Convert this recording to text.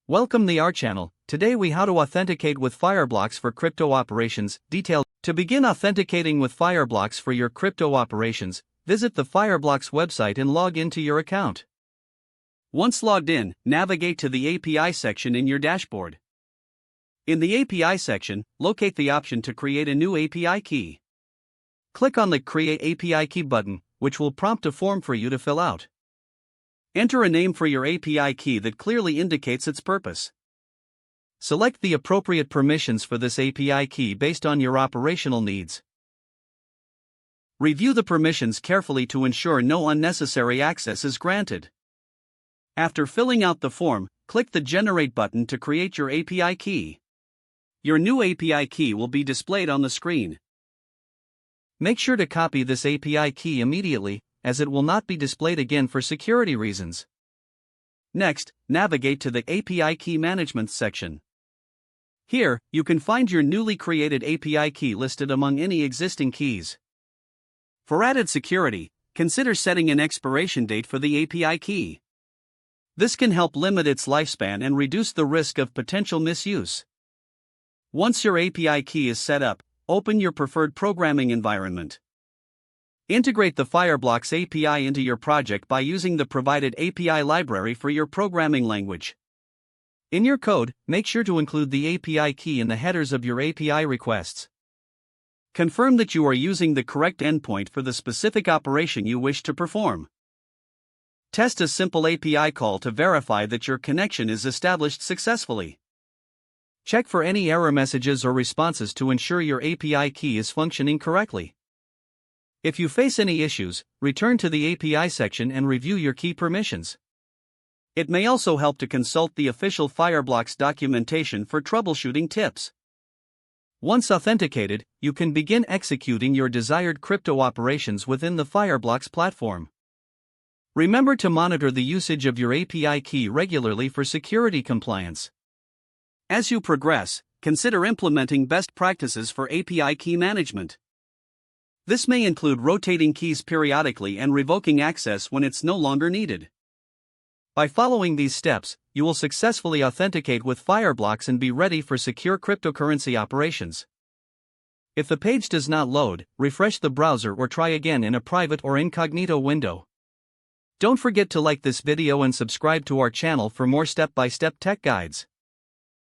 Welcome to our channel. Today we how to authenticate with Fireblocks for crypto operations. Detailed. To begin authenticating with Fireblocks for your crypto operations, visit the Fireblocks website and log into your account. Once logged in, navigate to the API section in your dashboard. In the API section, locate the option to create a new API key. Click on the Create API Key button, which will prompt a form for you to fill out. Enter a name for your API key that clearly indicates its purpose. Select the appropriate permissions for this API key based on your operational needs. Review the permissions carefully to ensure no unnecessary access is granted. After filling out the form, click the Generate button to create your API key. Your new API key will be displayed on the screen. Make sure to copy this API key immediately, as it will not be displayed again for security reasons. Next, navigate to the API Key Management section. Here, you can find your newly created API key listed among any existing keys. For added security, consider setting an expiration date for the API key. This can help limit its lifespan and reduce the risk of potential misuse. Once your API key is set up, open your preferred programming environment. Integrate the Fireblocks API into your project by using the provided API library for your programming language. In your code, make sure to include the API key in the headers of your API requests. Confirm that you are using the correct endpoint for the specific operation you wish to perform. Test a simple API call to verify that your connection is established successfully. Check for any error messages or responses to ensure your API key is functioning correctly. If you face any issues, return to the API section and review your key permissions. It may also help to consult the official Fireblocks documentation for troubleshooting tips. Once authenticated, you can begin executing your desired crypto operations within the Fireblocks platform. Remember to monitor the usage of your API key regularly for security compliance. As you progress, consider implementing best practices for API key management. This may include rotating keys periodically and revoking access when it's no longer needed. By following these steps, you will successfully authenticate with Fireblocks and be ready for secure cryptocurrency operations. If the page does not load, refresh the browser or try again in a private or incognito window. Don't forget to like this video and subscribe to our channel for more step-by-step tech guides.